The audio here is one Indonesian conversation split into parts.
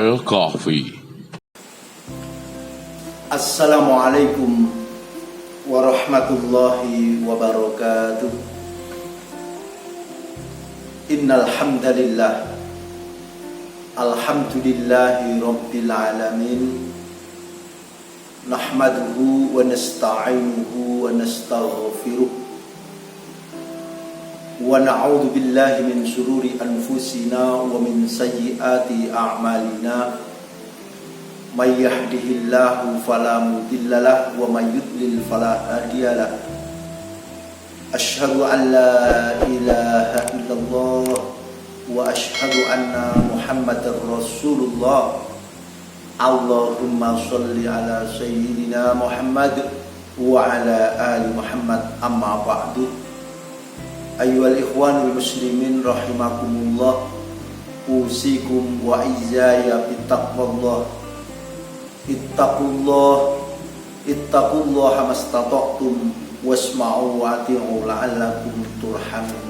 Al-Kahfi. Assalamualaikum warahmatullahi wabarakatuh. Innal hamdalillah, alhamdulillahi rabbil alamin, nahmaduhu wa nasta'inuhu wa nastaghfiruh, wa na'udzu billahi min shururi anfusina wa min sayyiati a'malina. May yahdihillahu fala mudilla lahu wa may yudlil fala hadiya lahu. Asyhadu an la ilaha illallah wa asyhadu anna Muhammadar Rasulullah. Allahumma sholli ala sayyidina Muhammad wa ala ali Muhammad. Amma ba'du. Ayyuhal ikhwanul muslimin rahimakumullah, usikum wa izzaya bittaqwallah. Ittaqullaha mastata'tum wasma'u wa ati'u la'allakum turhamun.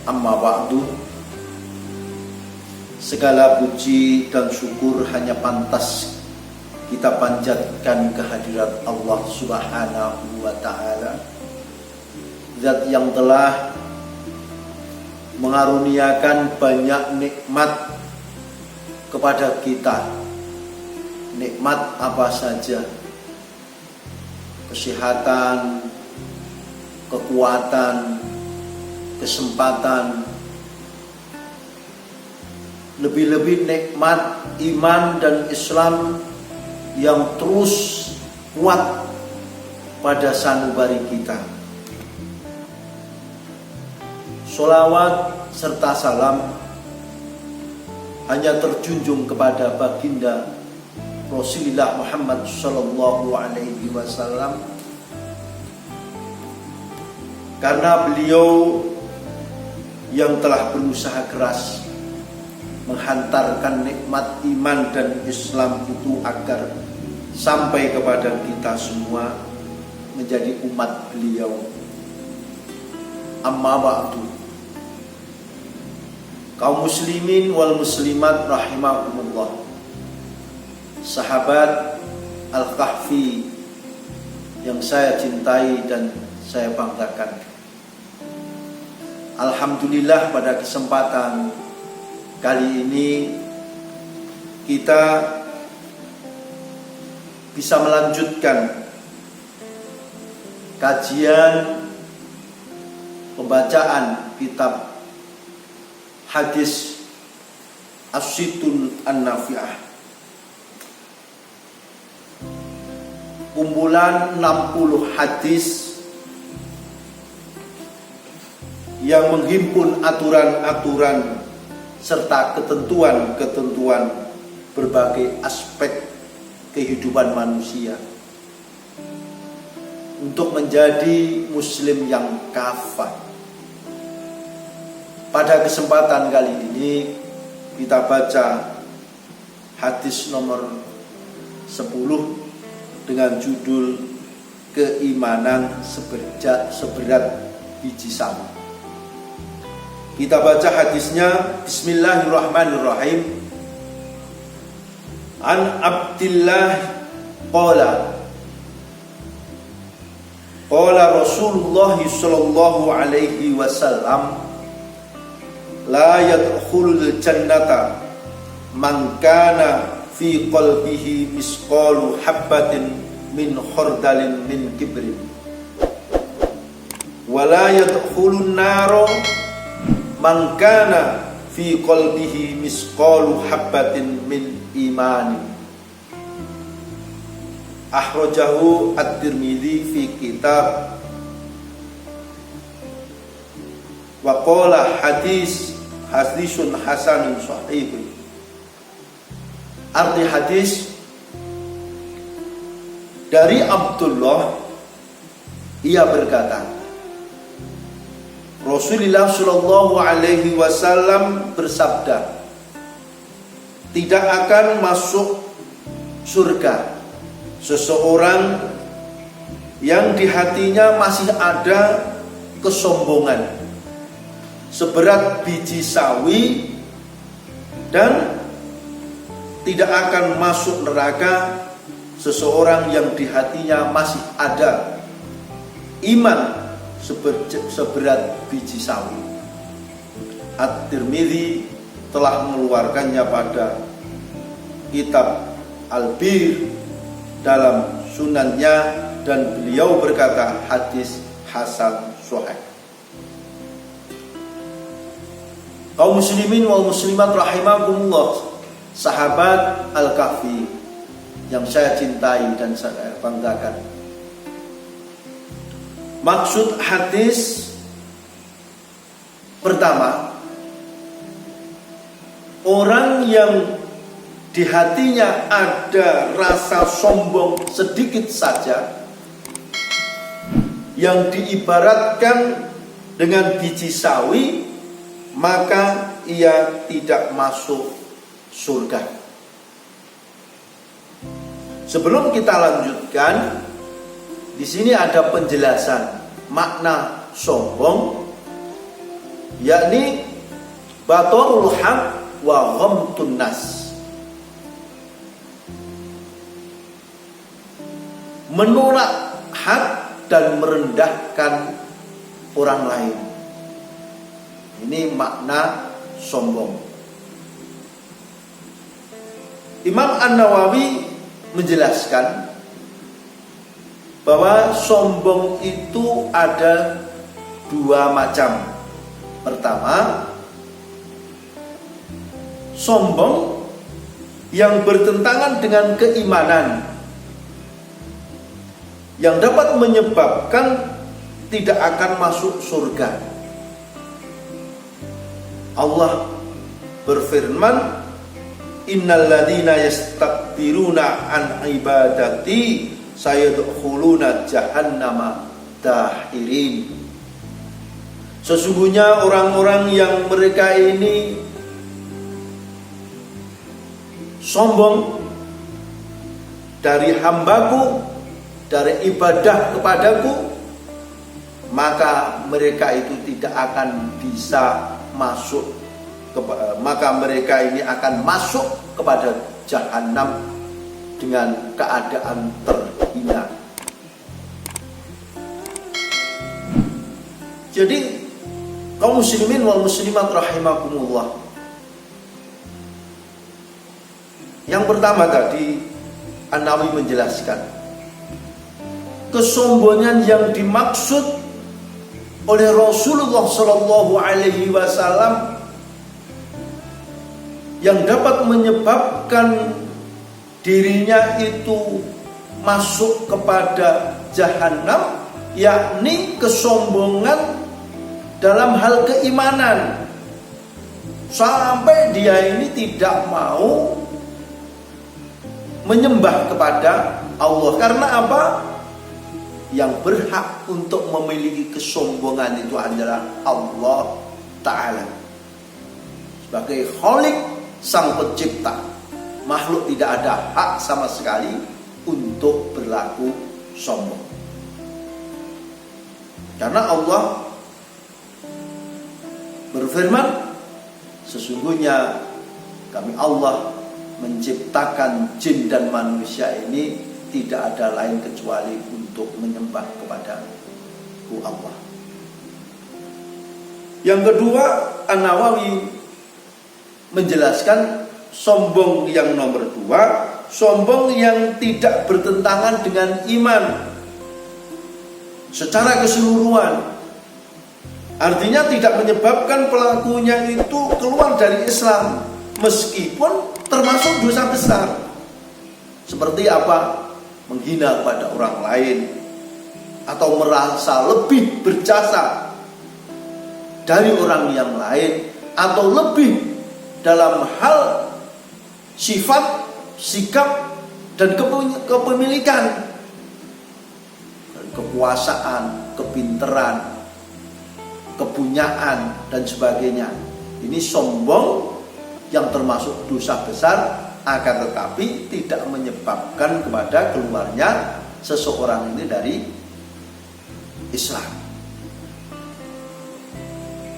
Amma ba'du. Segala puji dan syukur hanya pantas kita panjatkan kehadirat Allah Subhanahu wa ta'ala, Zat yang telah mengaruniakan banyak nikmat kepada kita. Nikmat apa saja? Kesehatan, kekuatan, kesempatan, lebih-lebih nikmat iman dan Islam yang terus kuat pada sanubari kita. Sholawat serta salam hanya terjunjung kepada baginda Rasulullah Muhammad sallallahu alaihi wasallam, karena beliau yang telah berusaha keras menghantarkan nikmat iman dan Islam itu agar sampai kepada kita semua menjadi umat beliau. Amma ba'du. Kaum muslimin wal muslimat rahimakumullah, sahabat Al-Kahfi yang saya cintai dan saya banggakan. Alhamdulillah, pada kesempatan kali ini kita bisa melanjutkan kajian pembacaan kitab hadis As-Sittun An-Nafi'ah, kumpulan 60 hadis yang menghimpun aturan-aturan serta ketentuan-ketentuan berbagai aspek kehidupan manusia untuk menjadi muslim yang kafah. Pada kesempatan kali ini kita baca hadis nomor 10 dengan judul keimanan seberat biji sawi. Kita baca hadisnya. Bismillahirrahmanirrahim. An Abdillah qala Rasulullah sallallahu alaihi wasallam, la yadkhulul jannata man kana fi qalbihi misqalu habbatin min khardalin min kibrin, wa la yadkhulun naro man kana fi qalbihi misqalu habbatin min imani. Akhrajahu At-Tirmidzi fi kitab wa qala hadisun hasanun sahih. Arti hadis dari Abdullah, ia berkata, Rasulullah Shallallahu Alaihi Wasallam bersabda, tidak akan masuk surga seseorang yang di hatinya masih ada kesombongan seberat biji sawi dan tidak akan masuk neraka seseorang yang di hatinya masih ada iman seberat biji sawi. At-Tirmidzi telah mengeluarkannya pada kitab Al-Bir dalam sunannya, dan beliau berkata hadis hasan sahih. Kaum muslimin wal muslimat rahimakumullah, sahabat Al-Kahfi yang saya cintai dan saya banggakan. Maksud hadis pertama, orang yang di hatinya ada rasa sombong sedikit saja, yang diibaratkan dengan biji sawi, maka ia tidak masuk surga. Sebelum kita lanjutkan, di sini ada penjelasan makna sombong, yakni batorul haq wa ghamtun nas, menolak hak dan merendahkan orang lain. Ini makna sombong. Imam An-Nawawi menjelaskan bahwa sombong itu ada dua macam. Pertama, sombong yang bertentangan dengan keimanan, yang dapat menyebabkan tidak akan masuk surga. Allah berfirman, innal ladzina yastakbiruna an ibadati sayadkhuluna jahannama dahirin. Sesungguhnya orang-orang yang mereka ini sombong dari hambaku, dari ibadah kepadaku, maka mereka itu tidak akan bisa masuk, maka mereka ini akan masuk kepada jahanam dengan keadaan terhina. Jadi kaum muslimin wal muslimat rahimakumullah, yang pertama tadi An-Nawawi menjelaskan kesombongan yang dimaksud oleh Rasulullah Shallallahu Alaihi Wasallam yang dapat menyebabkan dirinya itu masuk kepada jahanam, yakni kesombongan dalam hal keimanan, sampai dia ini tidak mau menyembah kepada Allah. Karena apa? Yang berhak untuk memiliki kesombongan itu adalah Allah Ta'ala sebagai Khalik, sang pencipta. Makhluk tidak ada hak sama sekali untuk berlaku sombong, karena Allah berfirman, sesungguhnya kami Allah menciptakan jin dan manusia ini tidak ada lain kecuali untuk menyembah kepada Allah. Yang kedua, An-Nawawi menjelaskan sombong yang nomor dua, sombong yang tidak bertentangan dengan iman secara keseluruhan. Artinya tidak menyebabkan pelakunya itu keluar dari Islam, meskipun termasuk dosa besar. Seperti apa? Menghina kepada orang lain, atau merasa lebih berjasa dari orang yang lain, atau lebih dalam hal sifat, sikap, dan kepemilikan, kekuasaan, kepinteran, kepunyaan, dan sebagainya. Ini sombong yang termasuk dosa besar, akan tetapi tidak menyebabkan kepada keluarnya seseorang ini dari Islam.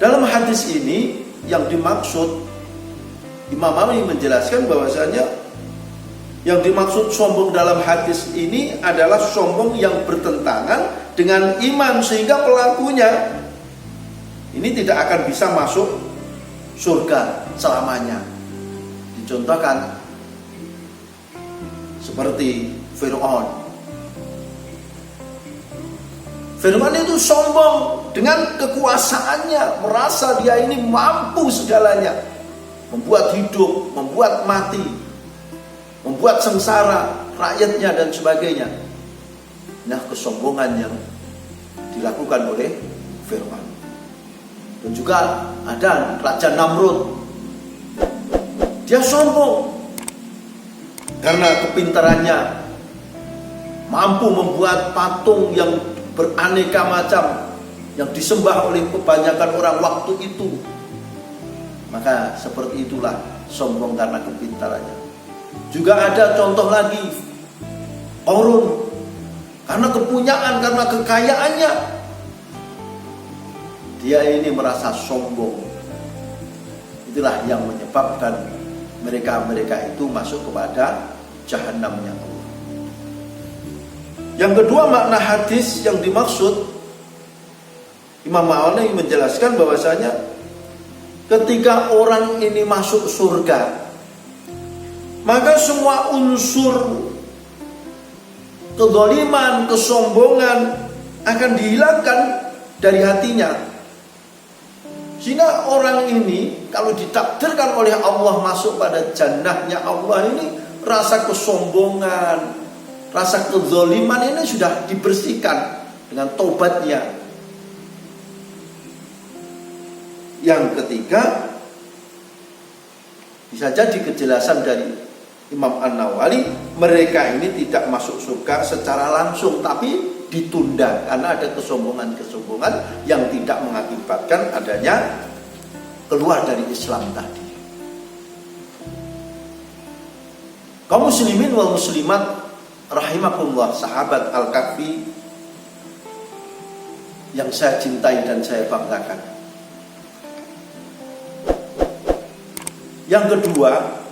Dalam hadis ini yang dimaksud, Imam Nawawi menjelaskan bahwasanya Yang dimaksud sombong dalam hadis ini adalah sombong yang bertentangan dengan iman, sehingga pelakunya ini tidak akan bisa masuk surga selamanya. Dicontohkan seperti Fir'aun. Fir'aun itu sombong dengan kekuasaannya, merasa dia ini mampu segalanya, membuat hidup, membuat mati, membuat sengsara rakyatnya dan sebagainya. Nah, kesombongan yang dilakukan oleh Fir'aun. Dan juga ada Raja Namrud. Dia sombong karena kepintarannya, mampu membuat patung yang beraneka macam yang disembah oleh kebanyakan orang waktu itu. Maka seperti itulah sombong karena kepintarannya. Juga ada contoh lagi, Qarun, karena kepunyaan, karena kekayaannya, dia ini merasa sombong. Itulah yang menyebabkan mereka itu masuk kepada jahanamnya Allah. Yang kedua, makna hadis yang dimaksud, Imam Ma'ani menjelaskan bahwasanya ketika orang ini masuk surga, maka semua unsur kedzaliman, kesombongan akan dihilangkan dari hatinya. Sehingga orang ini kalau ditakdirkan oleh Allah masuk pada jannahnya Allah ini, rasa kesombongan, rasa kedzaliman ini sudah dibersihkan dengan taubatnya. Yang ketiga, bisa jadi kejelasan dari Imam An-Nawawi, mereka ini tidak masuk surga secara langsung, tapi ditunda karena ada kesombongan-kesombongan yang tidak mengakibatkan adanya keluar dari Islam tadi. Kaum muslimin wal muslimat rahimakumullah, sahabat Al-Kahfi yang saya cintai dan saya banggakan. Yang kedua,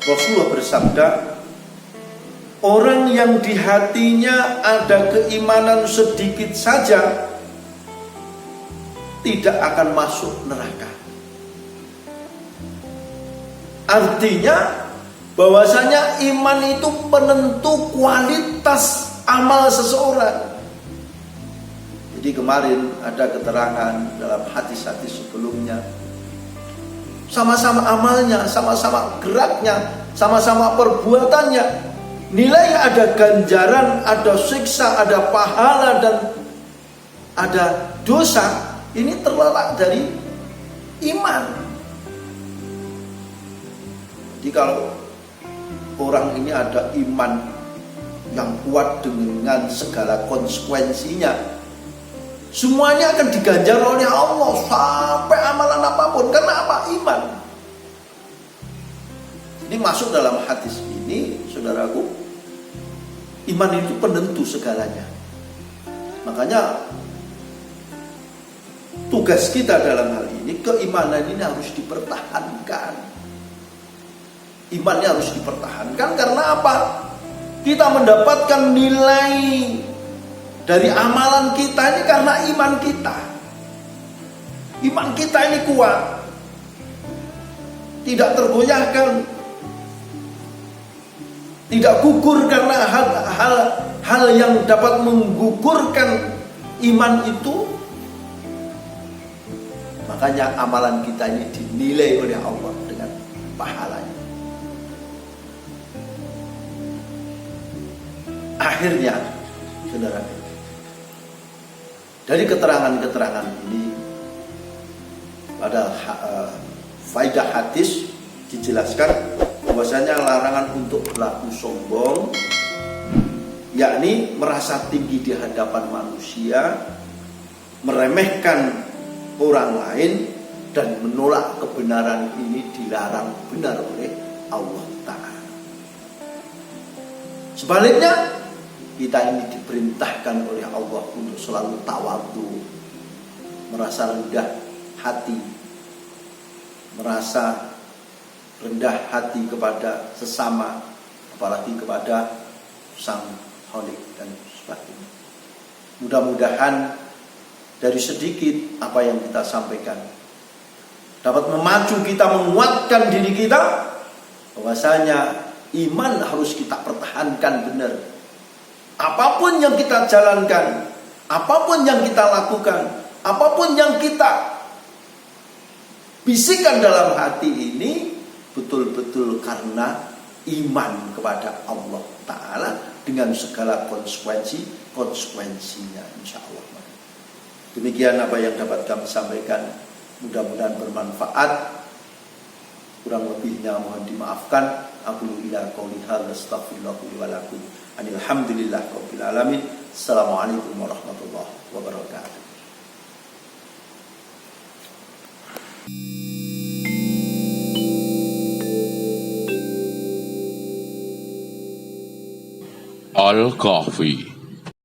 Rasulullah bersabda, orang yang di hatinya ada keimanan sedikit saja tidak akan masuk neraka. Artinya bahwasanya iman itu penentu kualitas amal seseorang. Jadi kemarin ada keterangan dalam hadis-hadis sebelumnya, sama-sama amalnya, sama-sama geraknya, sama-sama perbuatannya, nilai ada ganjaran, ada siksa, ada pahala, dan ada dosa. Ini terletak dari iman. Jadi kalau orang ini ada iman yang kuat dengan segala konsekuensinya, semuanya akan diganjar oleh Allah sampai amalan apapun. Karena apa? Iman. Ini masuk dalam hadis ini, saudaraku, iman itu penentu segalanya. Makanya tugas kita dalam hal ini, keimanan ini harus dipertahankan. Imannya harus dipertahankan karena apa? Kita mendapatkan nilai dari amalan kita ini karena iman kita. Iman kita ini kuat, tidak tergoyahkan, tidak gugur karena hal yang dapat menggugurkan iman itu. Makanya amalan kita ini dinilai oleh Allah dengan pahalanya. Akhirnya, saudara, dari keterangan-keterangan ini, pada faedah hadis dijelaskan bahwasanya larangan untuk berlaku sombong, yakni merasa tinggi di hadapan manusia, meremehkan orang lain, dan menolak kebenaran ini dilarang benar oleh Allah Ta'ala. Sebaliknya, kita ini diperintahkan oleh Allah untuk selalu tawadhu, merasa rendah hati, merasa rendah hati kepada sesama, apalagi kepada Sang Khalik dan sebagainya. Mudah-mudahan dari sedikit apa yang kita sampaikan dapat memacu kita, menguatkan diri kita bahwasanya iman harus kita pertahankan benar. Apapun yang kita jalankan, apapun yang kita lakukan, apapun yang kita bisikan dalam hati ini betul-betul karena iman kepada Allah Ta'ala dengan segala konsekuensinya, insya Allah. Demikian apa yang dapat kami sampaikan, mudah-mudahan bermanfaat. Kurang lebihnya mohon dimaafkan. Aku ila qouli hadza astaghfirullah li wa lakum. Alhamdulillah rabbil alamin. Assalamualaikum warahmatullahi wabarakatuh. Al-Kahfi